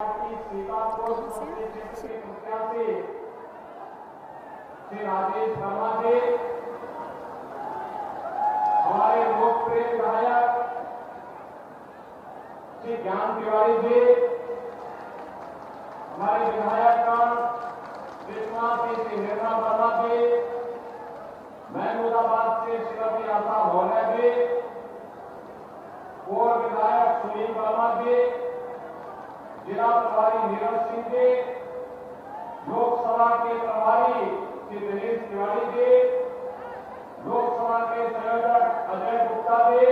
सीतापुर संसदीय क्षेत्र के प्रत्याशी श्री राजेश वर्मा जी, हमारे लोकप्रिय विधायक श्री ज्ञान तिवारी जी, हमारे विधायकगण कृष्णा श्री निर्मला वर्मा जी, महमूदाबाद से श्रीमती आशा भोले जी, पूर्व विधायक सुनील वर्मा जी, जिला प्रभारी नीरज सिंह जी, लोकसभा के प्रभारी श्री दिनेश तिवारी जी, लोकसभा के संयोजक अजय गुप्ता जी,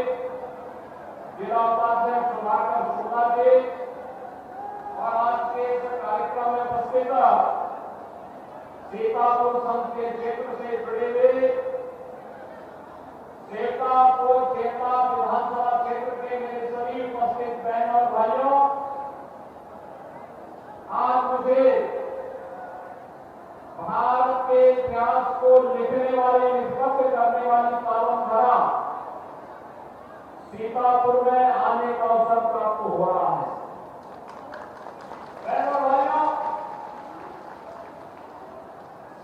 जिला उपाध्यक्ष सुधाकर शुक्ला जी और आज के इस कार्यक्रम में उपस्थित सीतापुर संसदीय क्षेत्र से जुड़े हुए सीतापुर खेता विधानसभा क्षेत्र के मेरे सभी उपस्थित बहन और भाइयों, आज मुझे भारत के इतिहास को लिखने वाली, निष्पक्ष करने वाली पावन धरा सीतापुर में आने का अवसर प्राप्त हो रहा है। बहनों भाइयों,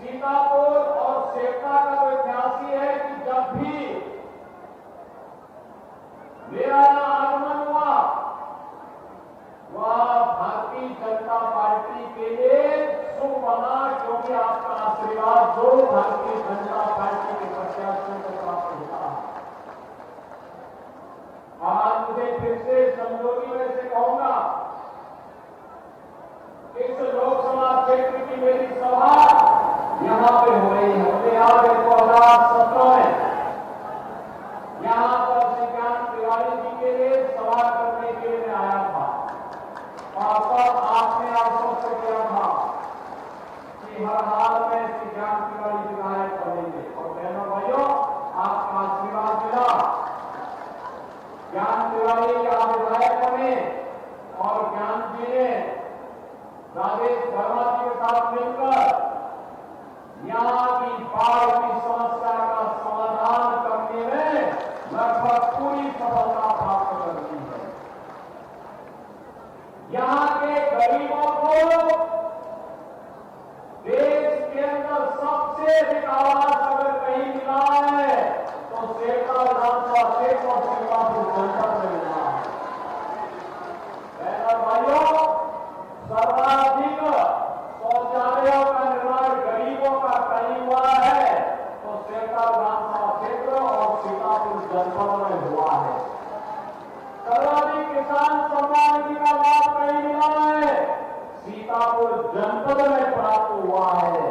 सीतापुर और सेवता का तो इतिहास ही है कि जब भी मेरा यहां आगमन हुआ वह भारतीय जनता पार्टी के लिए शुभ बना, क्योंकि आपका आशीर्वाद जो भारतीय जनता पार्टी के प्रत्याशियों को प्राप्त होता है। आज मुझे फिर से संजोगी में से कहूंगा, इस लोकसभा क्षेत्र की मेरी सभा यहां पे हो रही है। मुझे याद है 2017 में यहां पर श्री ज्ञान तिवारी जी के लिए सभा करने के लिए मैं आया था और तब आपने आश्वस्त किया था कि हर हाल में श्री ज्ञान तिवारी विधायक बनेंगे। और बहनों भाइयों, आपका आशीर्वाद मिला, ज्ञान तिवारी आज विधायक बने और ज्ञान जी ने राजेश वर्मा जी के साथ मिलकर यहाँ की बाढ़ की समस्या का समाधान करने में लगभग पूरी सफलता प्राप्त कर दी है। यहाँ के गरीबों को देश के अंदर सबसे अधिक आवास अगर कहीं मिला है तो सेवता विधानसभा क्षेत्र और सीतापुर जनपद में मिला है। बहनों भाइयों, सर्वाधिक शौचालयों का निर्माण गरीबों का कहीं हुआ है तो सेवता विधानसभा क्षेत्र और सीतापुर जनपद में हुआ है। सर्वाधिक किसान सम्मान निधि का लाभ कहीं मिला है, सीतापुर जनपद में प्राप्त हुआ है।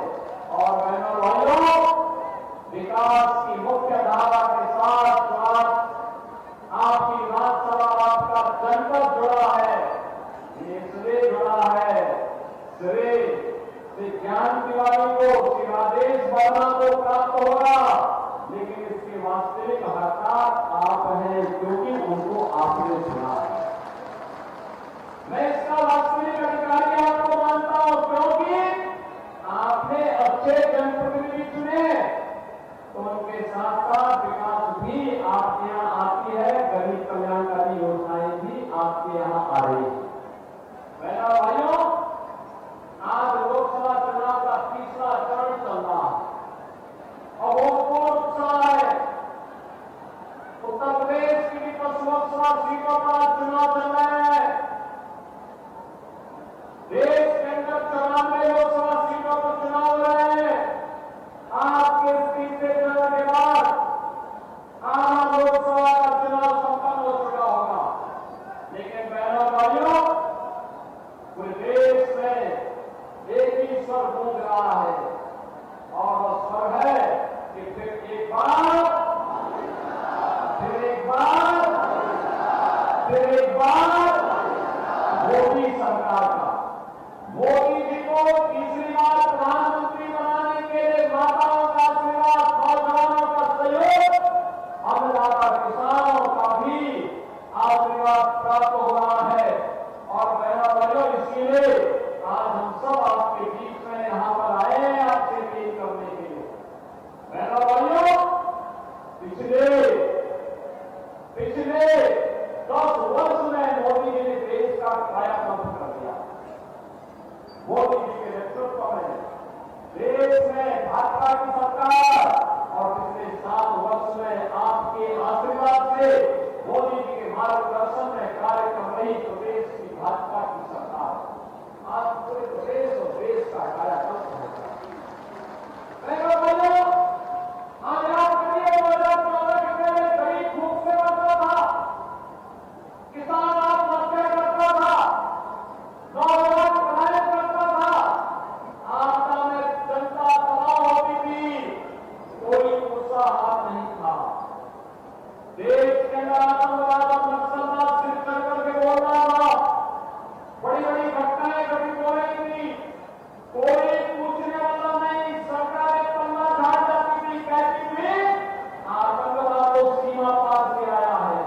और बहनों भाइयों, विकास की मुख्य धारा के साथ आपकी विधानसभा, आपका जनपद जुड़ा है। ये इसलिए जुड़ा है, श्री ज्ञान तिवारी को, श्री राजेश वर्मा को प्राप्त होगा, लेकिन इसके वास्तविक हकदार आप हैं, क्योंकि उनको आपने चुना है। मैं इसका वास्तविक अधिकारी आपको मानता हूं, क्योंकि आपने अच्छे जनप्रतिनिधि चुने तो उनके साथ साथ विकास भी आपके यहां आती है, गरीब कल्याणकारी योजनाएं भी आपके यहां आ रही है। बहनों भाइयों, आज लोकसभा चुनाव का तीसरा चरण चल रहा है और बहुत उत्साह है। उत्तर प्रदेश की भी 10 लोकसभा सीटों का चुनाव चल रहा है। देश के अंदर 94 लोकसभा सीटों पर चुनाव हो रहे हैं। आपके तीसरे चरण के बाद आम लोकसभा का चुनाव संपन्न हो चुका होगा। लेकिन बहनों भाइयों, पूरे देश में एक ही स्वर गूंज रहा है और वह स्वर है कि फिर एक बार मोदी सरकार का, मोदी जी को तीसरी बार प्रधानमंत्री बनाने के लिए माताओं का आशीर्वाद, नौजवानों का सहयोग, अन्नदाता किसानों का भी आशीर्वाद प्राप्त हो रहा है। और बहनों भाइयों, इसीलिए आज हम सब आपके बीच में यहां पर आए हैं आपसे अपील करने के लिए। बहनों भाइयों, पिछले 10 वर्ष में मोदी जी ने देश का कायाकल्प कर दिया। में भाजपा की सरकार और पिछले 7 वर्ष में आपके आशीर्वाद से मोदी जी के मार्गदर्शन में कार्य कर रही प्रदेश की भाजपा की सरकार आज पूरे प्रदेश और देश का कायाकल्प होगा। आज याद करिए 2014 के पहले गरीब भूख से मरता था, किसान आत्महत्या करता था, नौजवान पलायन करता था, आपदा में जनता तबाह होती थी, कोई गुस्सा हाथ नहीं था। देश के अंदर आतंकवाद और नक्सलवाद सिर चढ़ करके बोल रहा था, बड़ी बड़ी घटनाएं घटित हो रही थी, कोई पूछने वाला नहीं, सरकारें पन्ना झाड़ जाती थी, कहती थी आतंकवाद तो सीमा पार से आया है।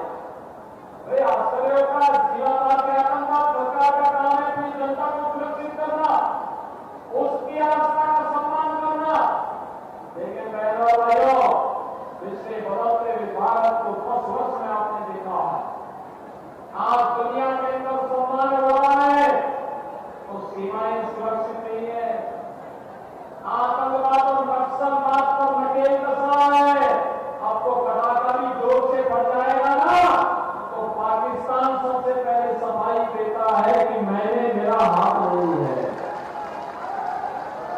अरे आश्चर्य का सीमा पार से आतंकवाद सरकार का काम है अपनी जनता को सुरक्षित करना, उसकी आस्था का सम्मान करना। लेकिन बहनों और भाइयों, पिछले बदलते भारत को 10 वर्ष में आपने देखा है, आज दुनिया के अंदर सम्मान हो रहा है तो सीमाएं सुरक्षित नहीं है, आतंकवाद और नक्सलवाद पर नकेल कसा है। अब तो कड़ाका भी जोर से बढ़ जाएगा ना तो पाकिस्तान सबसे पहले सफाई देता है कि मैंने मेरा हाथ नहीं है,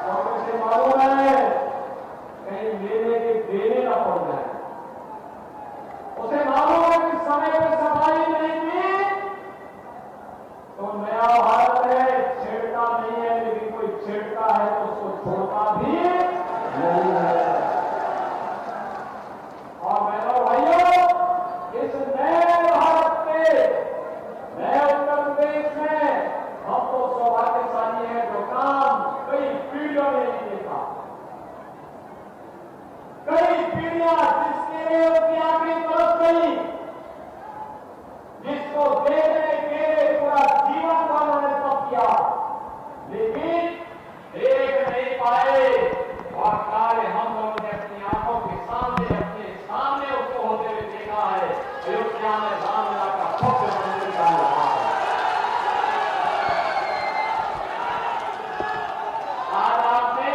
और उसे मालूम है कहीं लेने के देने ना पड़ जाए, उसे मालूम है कि समय पर सफाई नहीं दी तो नया भारत है, छेड़ता नहीं है, लेकिन कोई छेड़ता है तो उसको छोड़ता भी नहीं है। और बहनों भाइयों, इस नए भारत के नए उत्तर प्रदेश में हम तो सौभाग्यशाली है जो काम कई पीढ़ियों ने नहीं देखा, कई पीढ़ियां जिसके लिए उसकी आंखें तरस गई, जिसको देखने के लिए पूरा जीवन का उन्होंने तप किया, लेकिन देख नहीं पाए और कार्य हम लोगों ने अपनी आंखों के सामने अपने सामने उसको होते हुए देखा है। अयोध्या में रामलला का भव्य मंदिर का निर्माण, आज आपने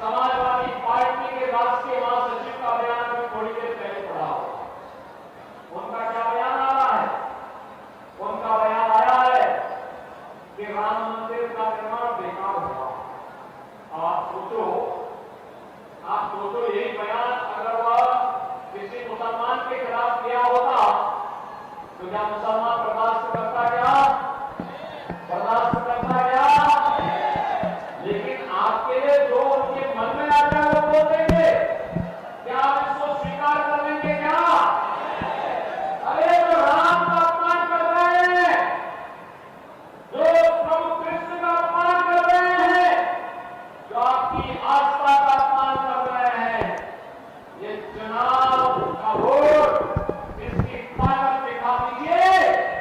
समाजवादी पार्टी के राष्ट्रीय महासचिव का बयान भी थोड़ी देर पहले पढ़ा, उनका क्या बयान आ रहा है? उनका बयान आया है कि राम मंदिर का निर्माण बेकार हुआ। आप सोचो यही बयान अगर वह किसी मुसलमान के खिलाफ दिया होता तो क्या मुसलमान बर्दाश्त करता क्या? बर्दाश्त करता क्या? लेकिन आपके लिए जो उनके मन में आता है वो बोल देंगे, क्या आप इसको स्वीकार कर लेंगे क्या? अरे जो राम का अपमान कर रहे हैं, जो प्रभु कृष्ण का अपमान कर रहे हैं, जो आपकी आस्था का अपमान कर रहे हैं, ये चुनाव का वोट इसकी ताकत दिखा दीजिए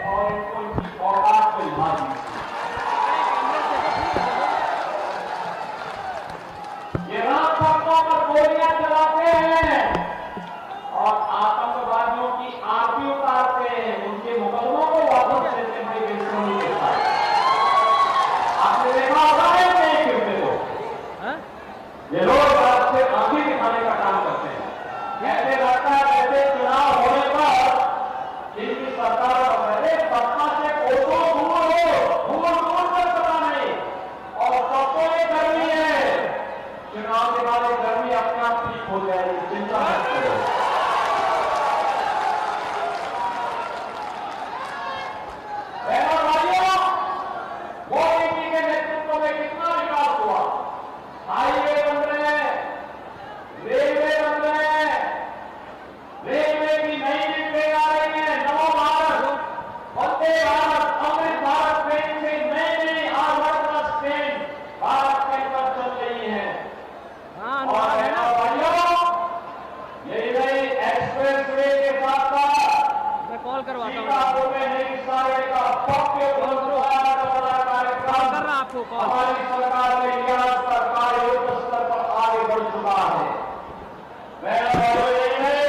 और इनको इनकी औकात को हिला दीजिए। ये राम भक्तों पर गोलियां चलाते हैं और आतंकवादियों की आरती उतारते हैं, उनके मुकदमों को वापस लेते हैं देशों के साथ। आपने देखा होगा नहीं फिरते लोग, ये लोग आपसे आंखें दिखाने का काम करते हैं। ऐसे लगता है जैसे चुनाव होने पर इनकी सरकार पहले सत्ता से कोसों दूर तक पता नहीं, और सबको ये गर्मी है, चुनाव के बाद गर्मी अपने आप ठीक हो जाएगी, चिंता मत करो। मोदी जी के नेतृत्व में कितना विकास हुआ, हाईवे बन रहे हैं, रेलवे बन रहे हैं, रेलवे की नई ट्रेन आ रही है, नमो भारत, वंदे भारत, अमृत भारत ट्रेन से नई हार्वर्ड क्लास ट्रेन भारत के अंदर चल रही है। और बहनों भाइयों, यही नई एक्सप्रेस वे के साथ साथ मैं कॉल करवाता हूँ, सीतापुर में नई सारे का भव्य कार्यक्रम आपको कॉल हमारी सरकार ने किया, सरकार युद्ध स्तर पर आगे बढ़ चुका है। मैं यही है,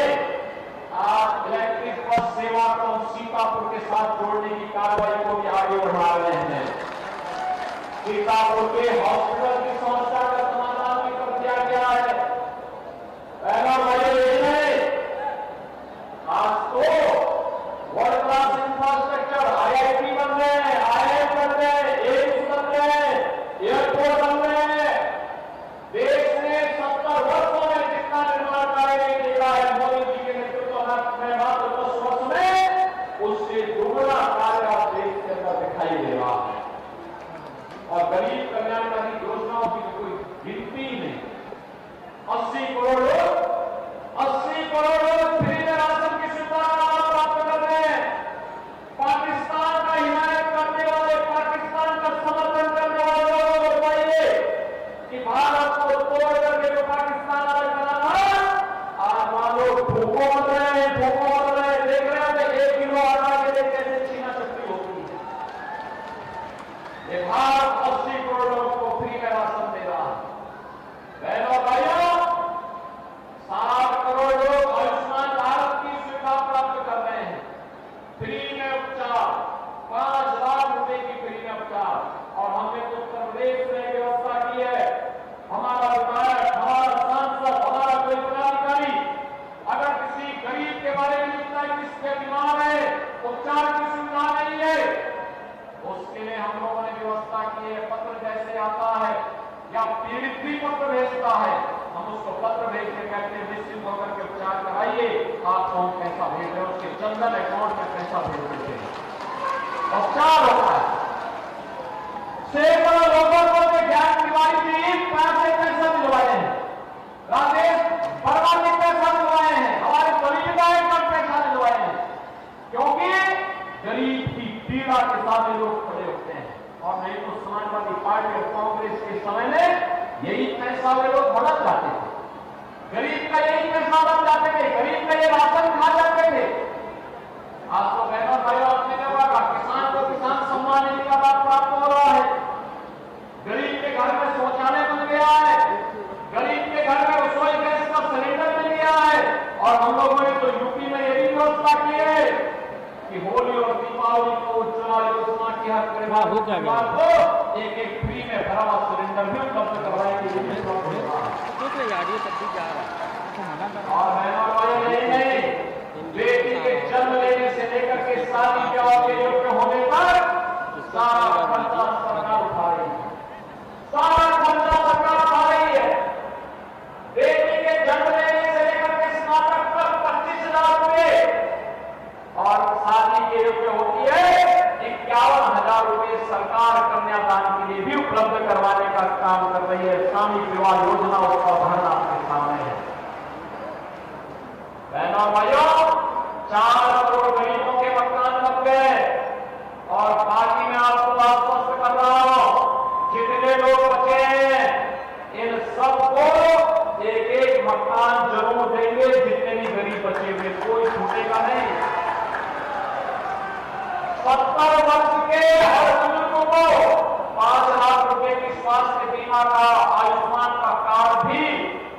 आज इलेक्ट्रिक बस सेवा को सीतापुर के साथ जोड़ने की कार्रवाई को भी आगे बढ़ा रहे हैं। सीतापुर के हॉस्पिटल की समस्या का समाधान भी कर दिया और गरीब कल्याणकारी योजनाओं की तो कोई गिनती ही नहीं। 80 करोड़ लोग फ्री में राशन की सुविधा का लाभ प्राप्त कर रहे हैं। पाकिस्तान का हिमायत करने वाले, पाकिस्तान का समर्थन करने वाले लोगों को बताइए कि भारत को तोड़ करके जो पाकिस्तान अलग बना था, आज मान लो भूखों मर रहे हैं, देख रहे हैं 1 किलो आटा के लिए कैसे छीना शक्ति होती है। ये भारत 80 करोड़ लोगों को फ्री में राशन दे रहा है। बहनों भाइयों, 60 करोड़ लोग आयुष्मान भारत की सुविधा प्राप्त कर रहे हैं। फ्री में उपचार, 5 लाख रुपए की फ्री में उपचार। और हमने तो उत्तर प्रदेश में व्यवस्था की है। हमारा विधायक, हमारा सांसद, हमारा कोई पदाधिकारी अगर किसी गरीब के बारे में लिखता है कि इसके बीमार है, उपचार की सुविधा नहीं है, उसके लिए हम लोगों ने व्यवस्था की है। पत्र जैसे आता है या पीड़ित भी पत्र भेजता है, हम उसको पत्र भेज के कहते हैं निश्चित होकर के उपचार कराइए। आपको हम पैसा भेज रहे हैं, उसके जनधन अकाउंट में पैसा भेज देते हैं, उपचार होता है। सैकड़ों लोगों को ज्ञान तिवारी जी पैसा दिलवाए हैं, राजेश वर्मा ने पैसा दिलवाए हैं, हमारे गरीब विधायक का पैसा दिलवाए हैं। क्योंकि गरीब की पीड़ा के साथ लोग खड़े होते हैं। और नहीं तो समाजवादी पार्टी और कांग्रेस के समय में यही पैसा वे लोग भड़क जाते थे, गरीब का यही पैसा बन जाते थे, गरीब का ये राशन खा जाते थे। आज तो बहनों भाइयों आपने देखा किसान को किसान सम्मान निधि का लाभ प्राप्त हो रहा है। गरीब के घर में शौचालय बन गया है, गरीब के घर में रसोई गैस का सिलेंडर मिल गया है। और हम लोगों ने तो यूपी में यही व्यवस्था की है कि होली और दीपावली को उज्ज्वला योजना की हर परिवार को एक फ्री में भरा हुआ सिलेंडर भी उपलब्ध करवाएंगे। और बेटी के जन्म लेने से लेकर के शादी ब्याह के योग्य होने तक सारा खर्चा सरकार उठा रही है, सारा खर्चा सरकार उठा रही है। बेटी के जन्म लेने से लेकर के स्नातक तक 25,000 रुपए और शादी के योग्य होती है 51,000 रुपए सरकार कन्यादान के लिए भी उपलब्ध करवाने का काम कर रही है। सामूहिक विवाह योजना उसका उदाहरण आपके सामने है। बहनों भाइयों, 4 करोड़ गरीबों के मकान बन गए। और बाकी मैं आपको आश्वस्त कर रहा हूं, जितने लोग बचे हैं इन सबको एक मकान जरूर देंगे। जितने भी गरीब बचे हुए कोई छूटेगा नहीं। 70 वर्ष के हर बुजुर्ग को 5 लाख रुपए की स्वास्थ्य बीमा का, आयुष्मान का कार्ड भी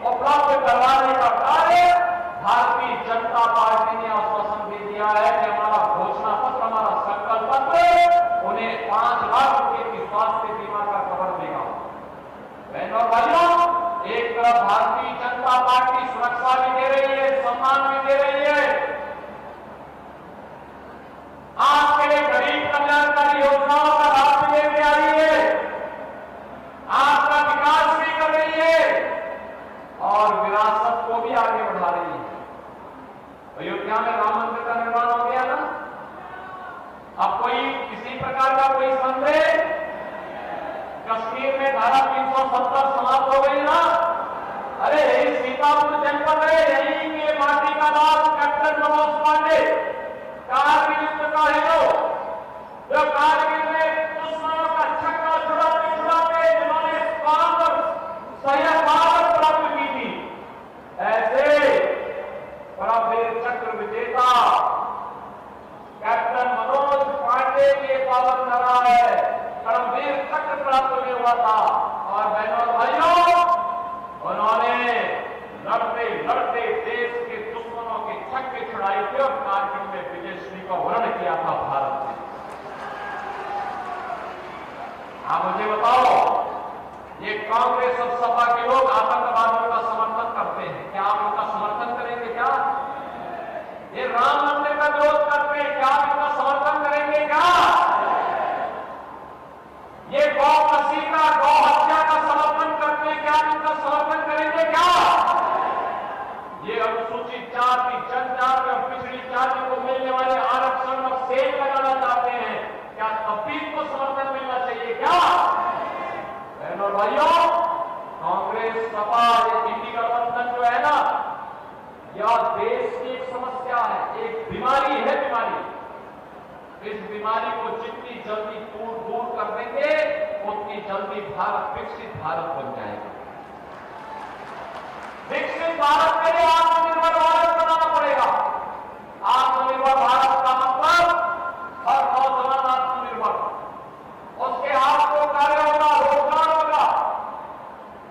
उपलब्ध करवाने का कार्य भारतीय जनता पार्टी ने आश्वासन दे दिया है कि हमारा घोषणा पत्र, हमारा संकल्प पत्र उन्हें 5 लाख रुपए की स्वास्थ्य बीमा का कवर देगा। बहनों और भाइयों, एक तरफ भारतीय जनता पार्टी सुरक्षा भी दे रही है, सम्मान भी दे रही है, आपके लिए गरीब कल्याणकारी योजनाओं का लाभ भी लेके आ रही है, आपका विकास भी कर रही है और विरासत को भी आगे बढ़ा रही है। अयोध्या में राम मंदिर का निर्माण हो गया ना, अब कोई किसी प्रकार का कोई संदेह? कश्मीर में धारा 370 समाप्त हो गई ना। अरे यही सीतापुर जनपद है, यही के माटी का लाभ कैप्टन मनोज पांडे कारगिल युद्ध का हीरो, जो कारगिल में दुश्मनों का छक्का छुड़ाते जिन्होंने शहादत प्राप्त की थी, ऐसे परमवीर चक्र विजेता कैप्टन मनोज पांडे के पावन धरा है, परमवीर चक्र प्राप्त नहीं हुआ था। और बहनों और भाइयों, उन्होंने लड़ते लड़ते देश के दुश्मनों के छक्के छुड़ाए थे और कारगिल में विजयश्री का वर्ण किया था भारत ने। आप मुझे बताओ, ये कांग्रेस और सपा के लोग आतंकवादियों का समर्थन करते हैं, क्या आप उनका समर्थन करेंगे? क्या ये राम मंदिर का विरोध करते हैं, क्या आप इनका समर्थन करेंगे? क्या ये गौ का गौ हत्या का समर्थन करते हैं, क्या आप इनका समर्थन करेंगे? क्या ये अनुसूचित जाति, जनजाति और पिछड़ी जाति को मिलने वाले आरक्षण और सेल लगाना चाहते हैं, क्या तब भी इनको समर्थन मिलना चाहिए? क्या बीमारी को जितनी जल्दी दूर कर देंगे उतनी जल्दी भारत विकसित भारत बन जाएगा। विकसित भारत के लिए आत्मनिर्भर भारत बनाना पड़ेगा। आत्मनिर्भर भारत का मतलब हर नौजवान आत्मनिर्भर, उसके हाथ को कार्य होगा, रोजगार होगा,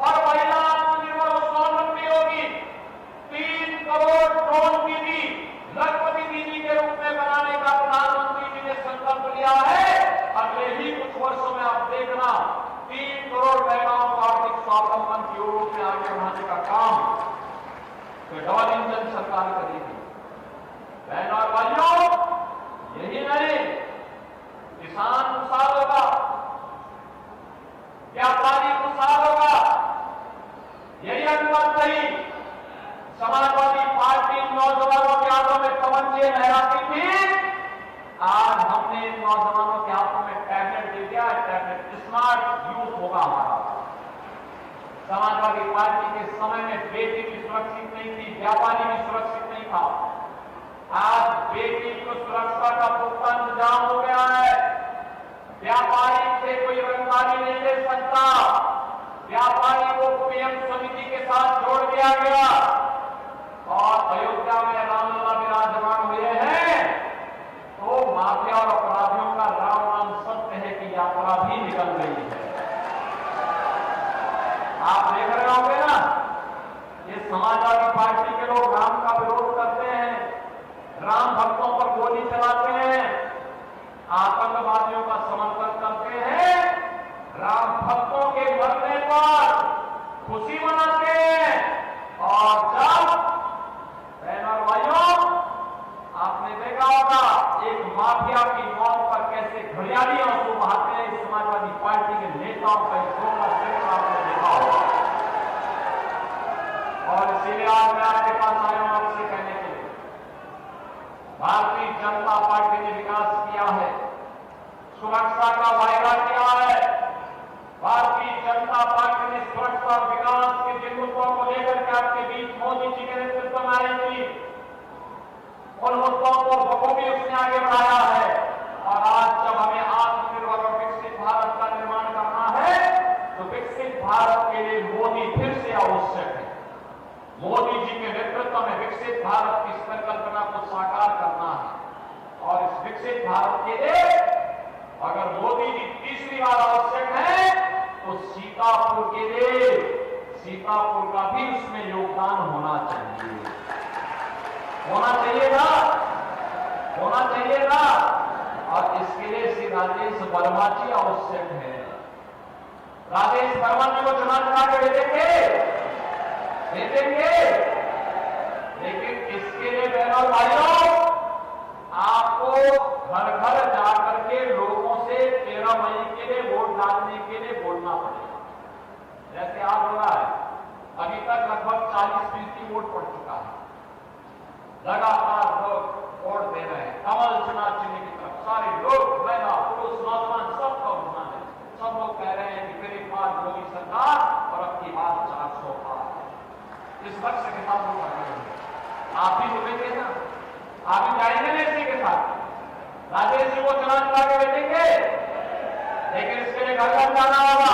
और महिला आत्मनिर्भर और स्वावलंबी होगी। 3 करोड़ ड्रोन दीदी लखपति दीदी के रूप में बनाने का प्रधानमंत्री जी ने संकल्प लिया है। अगले ही कुछ वर्षों में आप देखना 3 करोड़ महिलाओं को आर्थिक स्वावलंबन की ओर में आगे बढ़ाने का काम तो डबल इंजन सरकार करेगी। बहनों और भाइयों, यही नहीं, किसान खुशहाल होगा, व्यापारी खुशहाल होगा। यही अनुमत नहीं, समाजवादी पार्टी नौजवानों के हाथों में तमंचे लहराती थी, आज हमने इन नौजवानों के हाथों में टैबलेट दे दिया। टैबलेट स्मार्ट यूथ होगा हमारा। समाजवादी पार्टी के समय में बेटी भी सुरक्षित नहीं थी, व्यापारी भी सुरक्षित नहीं था। आज बेटी को सुरक्षा का पुख्ता इंतजाम हो गया है। व्यापारी से कोई रंगदारी नहीं ले सकता। व्यापारी को पीएम समिति के साथ जोड़ दिया गया और अयोध्या में रामलला विराजमान हुए हैं तो माफिया और अपराधियों का राम नाम सत्य है कि यात्रा भी निकल गई है। आप देख रहे होंगे ना, ये समाजवादी पार्टी के लोग राम का विरोध करते हैं, राम भक्तों पर गोली चलाते हैं, आतंकवादियों का समर्थन करते हैं, राम भक्तों के मरने पर खुशी मनाते हैं। और जब बहनों और भाइयों, आपने देखा होगा एक माफिया की मौत पर कैसे घड़ियाली आंसू बहाते हैं इस समाजवादी पार्टी के नेताओं का चरित्र आपने देखा होगा। और इसीलिए आज मैं आपके पास आया हूं आपसे कहने के लिए, भारतीय जनता पार्टी ने विकास किया है, सुरक्षा का वायदा किया है। भारतीय जनता पार्टी ने सुरक्षा और विकास के जिन मुद्दों को लेकर के आपके बीच मोदी जी के नेतृत्व में आई थी, उन मुद्दों को बखूबी उसने आगे बढ़ाया है। और आज जब हमें आत्मनिर्भर और विकसित भारत का निर्माण करना है तो विकसित भारत के लिए मोदी फिर से आवश्यक है। मोदी जी के नेतृत्व में विकसित भारत की इस परिकल्पना को साकार करना है। और इस विकसित भारत के लिए अगर मोदी जी तीसरी बार आवश्यक है तो सीतापुर के लिए सीतापुर का भी उसमें योगदान होना चाहिए। होना चाहिए ना, होना चाहिए ना। और इसके लिए श्री राजेश वर्मा जी आवश्यक है। राजेश वर्मा जी को चुनाव करा के भेजेंगे, लेकिन इसके लिए बहनों और भाइयों आपको घर घर जाकर के लोगों से 13 मई के लिए वोट डालने के लिए बोलना पड़ेगा। जैसे आज हो रहा है, अभी तक लगभग 40% वोट पड़ चुका है। लगातार लोग वोट दे रहे हैं कमल चुनाव चिन्ह की तरफ। सारे लोग, महिला, पुरुष, नौजवान सबका रुझान है। सब लोग कह रहे हैं कि फिर एक बार मोदी सरकार और अब की बात 400 पार। इस लक्ष्य के साथ लोग आगे बढ़ेंगे। आप ही जुड़ेंगे ना, आप ही जाएंगे ना इसी के साथ। राजेश जी को चुनाव करा के भेजेंगे, लेकिन इसके लिए घर घर जाना होगा,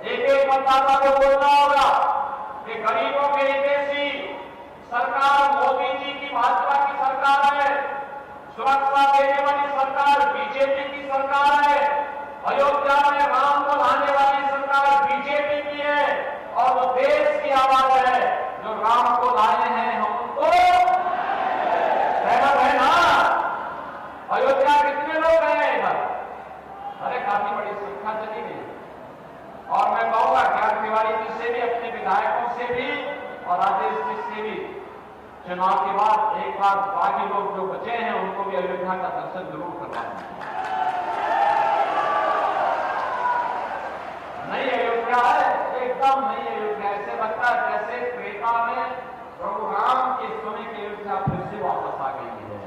एक एक मतदाता को बोलना होगा कि गरीबों के हितैषी सरकार मोदी जी की भाजपा की सरकार है, सुरक्षा देने वाली सरकार बीजेपी की सरकार है, अयोध्या में राम को लाने वाली सरकार बीजेपी की है, और वो देश की आवाज है जो राम को लाए हैं हम उनको सहमत है ना। अयोध्या कितने लोग हैं इधर? अरे काफी बड़ी संख्या चली गई। और मैं कहूंगा ज्ञान तिवारी जी से भी, अपने विधायकों से भी और राजेश जी से भी चुनाव के बाद एक बार बाकी लोग जो बचे हैं उनको भी अयोध्या का दर्शन जरूर करवाएं। नई अयोध्या है, एकदम नई अयोध्या। ऐसे लगता है जैसे त्रेता में प्रभु राम के समय की अयोध्या फिर से वापस आ गई है।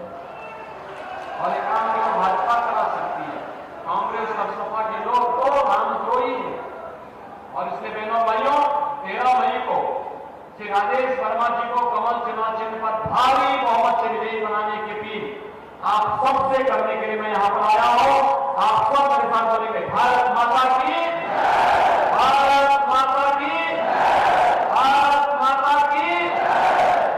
और एक काम केवल भाजपा करा सकती है, कांग्रेस और सपा के लोग तो रामद्रोही है। और इसलिए बहनों भाइयों, 13 मई को श्री राजेश वर्मा जी को कमल चुनाव चिन्ह पर भारी बहुमत से विजयी बनाने की अपील आप सबसे करने के लिए मैं यहां पर आया हूं।